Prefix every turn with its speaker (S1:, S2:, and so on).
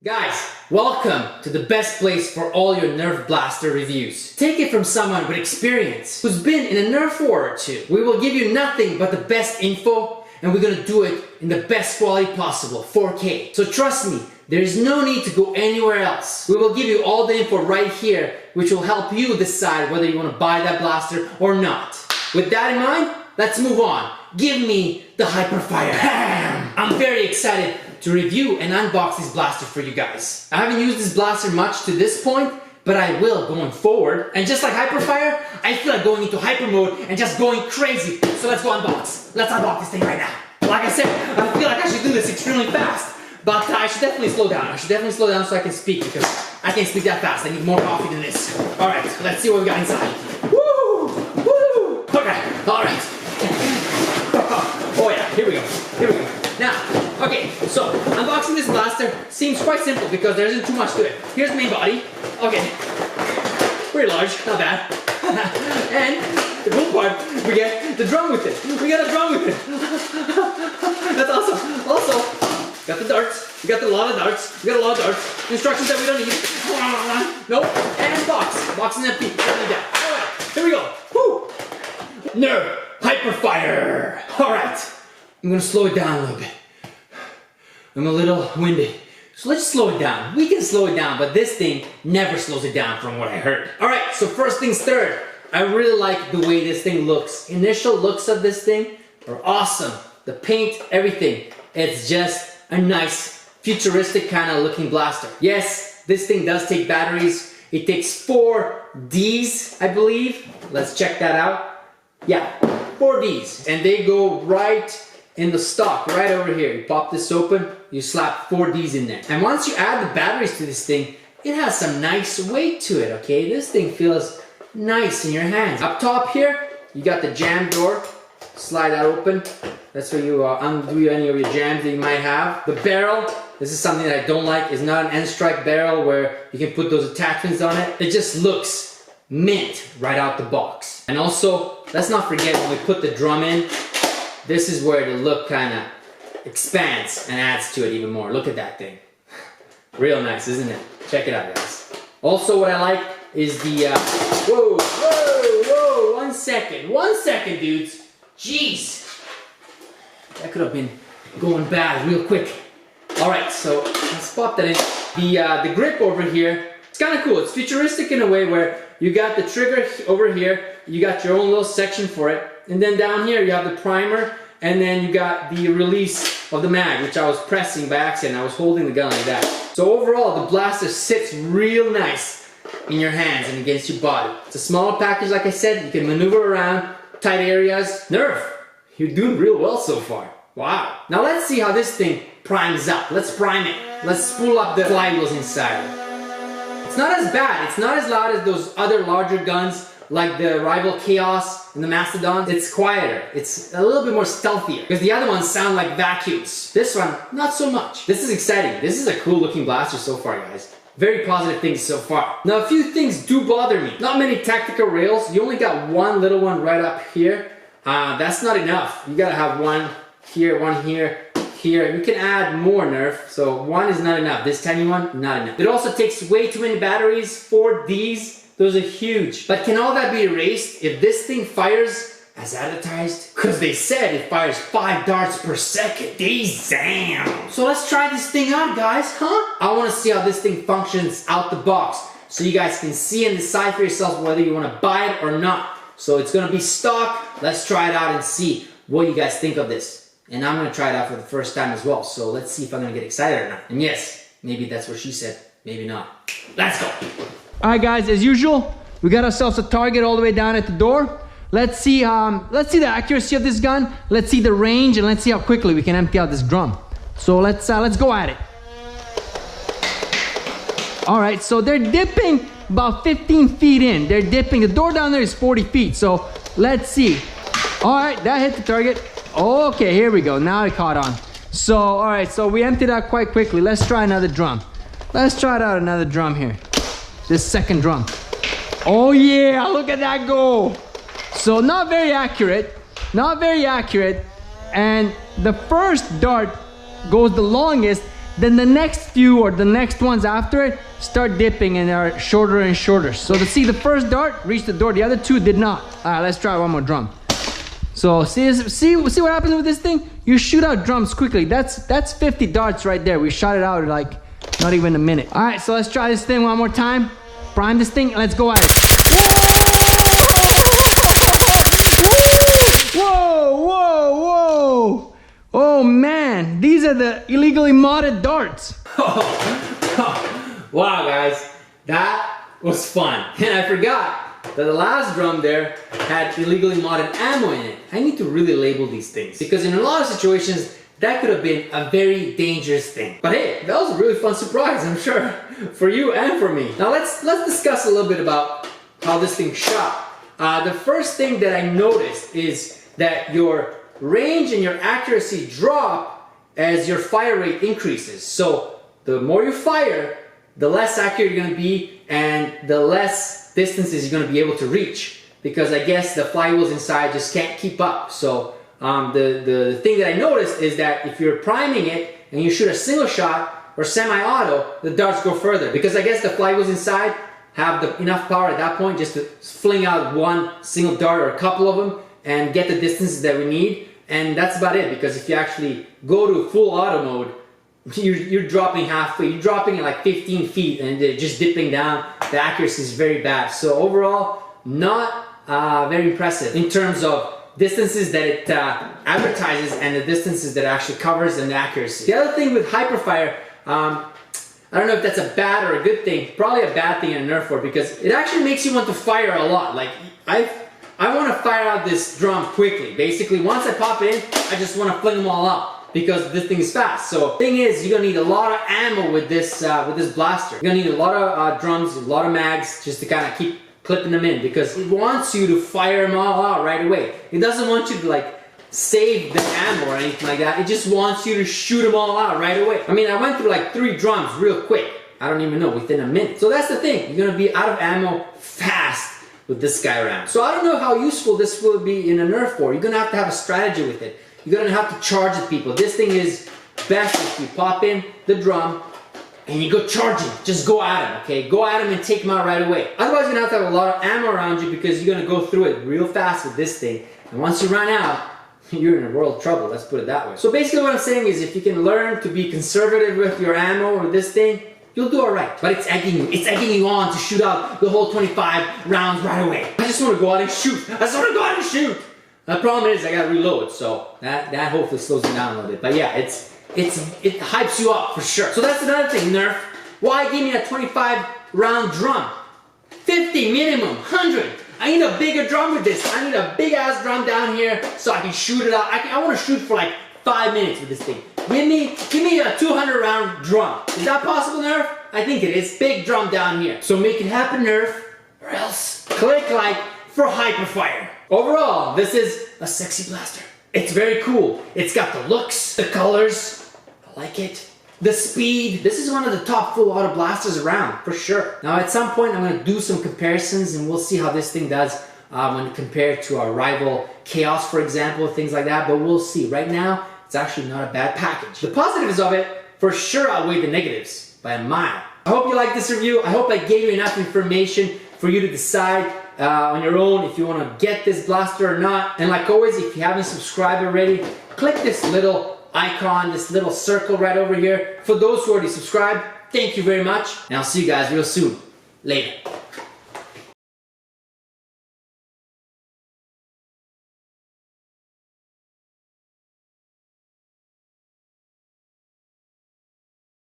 S1: Guys, welcome to the best place for all your Nerf Blaster reviews. Take it from someone with experience, who's been in a Nerf war or two. We will give you nothing but the best info, and we're gonna do it in the best quality possible, 4K. So trust me, there is no need to go anywhere else. We will give you all the info right here, which will help you decide whether you wanna buy that blaster or not. With that in mind, let's move on. Give me the Hyperfire. I'm very excited to review and unbox this blaster for you guys. I haven't used this blaster much to this point, but I will going forward. And just like Hyperfire, I feel like going into hyper mode and just going crazy. So let's go unbox. Let's unbox this thing right now. Like I said, I feel like I should do this extremely fast, but I should definitely slow down. I should definitely slow down so I can speak, because I can't speak that fast. I need more coffee than this. All right, let's see what we got inside. Woo! Woo! Okay, all right. Oh yeah, here we go. Here we go. Now, okay, so unboxing this blaster seems quite simple because there isn't too much to it. Here's the main body. Okay, pretty large, not bad. And the cool part, we get the drum with it. We got a drum with it. That's awesome. Also, got the darts. We got a lot of darts. We got a lot of darts. Instructions that we don't need. Nope. And box. Box is empty. Alright, here we go. Woo! Nerf Hyperfire. Alright. I'm gonna slow it down a little bit. I'm a little winded. So let's slow it down. We can slow it down, but this thing never slows it down from what I heard. Alright, so first things third. I really like the way this thing looks. Initial looks of this thing are awesome. The paint, everything. It's just a nice, futuristic kind of looking blaster. Yes, this thing does take batteries. It takes 4 Ds, I believe. Let's check that out. Yeah, 4 Ds. And they go right in the stock, right over here. You pop this open, you slap 4 Ds in there. And once you add the batteries to this thing, it has some nice weight to it, okay? This thing feels nice in your hands. Up top here, you got the jam door. Slide that open. That's where you undo any of your jams that you might have. The barrel, this is something that I don't like. It's not an N-Strike barrel where you can put those attachments on it. It just looks mint right out the box. And also, let's not forget when we put the drum in, this is where the look kind of expands and adds to it even more. Look at that thing. Real nice, isn't it? Check it out, guys. Also, what I like is the, whoa, 1 second. 1 second, dudes. Jeez. That could have been going bad real quick. All right, so let's pop that in. The grip over here, it's kind of cool. It's futuristic in a way where you got the trigger over here, you got your own little section for it, and then down here you have the primer, and then you got the release of the mag, which I was pressing by accident. I was holding the gun like that. So overall, the blaster sits real nice in your hands and against your body. It's a smaller package, like I said. You can maneuver around tight areas. Nerf, you're doing real well so far. Wow. Now let's see how this thing primes up. Let's prime it. Let's spool up the flywheels inside. It's not as bad. It's not as loud as those other larger guns like the Rival Chaos and the Mastodon. It's quieter. It's a little bit more stealthier because the other ones sound like vacuums. This one, not so much. This is exciting. This is a cool looking blaster so far, guys. Very positive things so far. Now a few things do bother me. Not many tactical rails. You only got one little one right up here. That's not enough. You gotta have one here, here. You can add more Nerf, so one is not enough. This tiny one, not enough. It also takes way too many batteries. 4 Ds, those are huge. But can all that be erased if this thing fires as advertised? Because they said it fires 5 darts per second. Damn. So let's try this thing out, guys, huh? I want to see how this thing functions out the box, so you guys can see and decide for yourselves whether you want to buy it or not. So it's going to be stock. Let's try it out and see what you guys think of this. And I'm going to try it out for the first time as well. So let's see if I'm going to get excited or not. And yes, maybe that's what she said. Maybe not. Let's go. All right, guys, as usual, we got ourselves a target all the way down at the door. Let's see the accuracy of this gun. Let's see the range, and let's see how quickly we can empty out this drum. So let's go at it. All right, so they're dipping about 15 feet in. They're dipping. The door down there is 40 feet. So let's see. All right, that hit the target. Okay, here we go. Now it caught on. So, all right, so we emptied out quite quickly. Let's try another drum. Let's try out another drum here. This second drum. Oh yeah, look at that go. So not very accurate. Not very accurate. And the first dart goes the longest, then the next few or the next ones after it start dipping and are shorter and shorter. So to see the first dart reach the door, the other two did not. All right, let's try one more drum. So see what happens with this thing? You shoot out drums quickly. That's 50 darts right there. We shot it out in like not even a minute. All right, so let's try this thing one more time. Prime this thing and let's go at it. Whoa, whoa, whoa. Oh man, these are the illegally modded darts. Wow guys, that was fun. And I forgot that the last drum there had illegally modded ammo in it. I need to really label these things because in a lot of situations that could have been a very dangerous thing. But hey, that was a really fun surprise, I'm sure, for you and for me. Now let's discuss a little bit about how this thing shot. The first thing that I noticed is that your range and your accuracy drop as your fire rate increases. So the more you fire, the less accurate you're going to be and the less distances you're going to be able to reach, because I guess the flywheels inside just can't keep up. So the thing that I noticed is that if you're priming it and you shoot a single shot or semi-auto, the darts go further, because I guess the flywheels inside have enough power at that point just to fling out one single dart or a couple of them and get the distances that we need. And that's about it, because if you actually go to full auto mode, you're dropping halfway, you're dropping at like 15 feet and they're just dipping down. The accuracy is very bad. So overall, not very impressive in terms of distances that it advertises and the distances that it actually covers and the accuracy. The other thing with Hyperfire, I don't know if that's a bad or a good thing. Probably a bad thing in a Nerf War, because it actually makes you want to fire a lot. Like I want to fire out this drum quickly. Basically, once I pop it in, I just want to fling them all out because this thing is fast. So, thing is, you're gonna need a lot of ammo with this blaster. You're gonna need a lot of drums, a lot of mags, just to kind of keep clipping them in, because it wants you to fire them all out right away. It doesn't want you to like save the ammo or anything like that. It just wants you to shoot them all out right away. I mean, I went through like 3 drums real quick. I don't even know, within a minute. So that's the thing. You're gonna be out of ammo fast with this guy around. So I don't know how useful this will be in a Nerf War. You're gonna have to have a strategy with it. You're gonna have to charge at people. This thing is best if you pop in the drum and you go charging. Just go at him, okay? Go at him and take him out right away. Otherwise, you're gonna have a lot of ammo around you, because you're gonna go through it real fast with this thing. And once you run out, you're in a world of trouble, let's put it that way. So basically what I'm saying is, if you can learn to be conservative with your ammo or this thing, you'll do alright. But it's egging you on to shoot out the whole 25 rounds right away. I just want to go out and shoot. I just want to go out and shoot. The problem is I gotta reload, so that hopefully slows me down a little bit. But yeah, it hypes you up for sure. So that's another thing, Nerf. Why give me a 25 round drum? 50 minimum, 100. I need a bigger drum with this. I need a big ass drum down here so I can shoot it out. I want to shoot for like 5 minutes with this thing. Give me a 200 round drum. Is that possible, Nerf? I think it is. Big drum down here. So make it happen, Nerf, or else click like for Hyperfire. Overall, this is a sexy blaster. It's very cool. It's got the looks, the colors. I like it. The speed. This is one of the top full auto blasters around, for sure. Now at some point I'm going to do some comparisons and we'll see how this thing does when compared to our rival Chaos, for example, things like that, but we'll see. Right now, it's actually not a bad package. The positives of it for sure outweigh the negatives by a mile. I hope you liked this review. I hope I gave you enough information for you to decide on your own if you want to get this blaster or not. And like always, if you haven't subscribed already, click this little icon, this little circle right over here. For those who already subscribed, thank you very much. And I'll see you guys real soon. Later.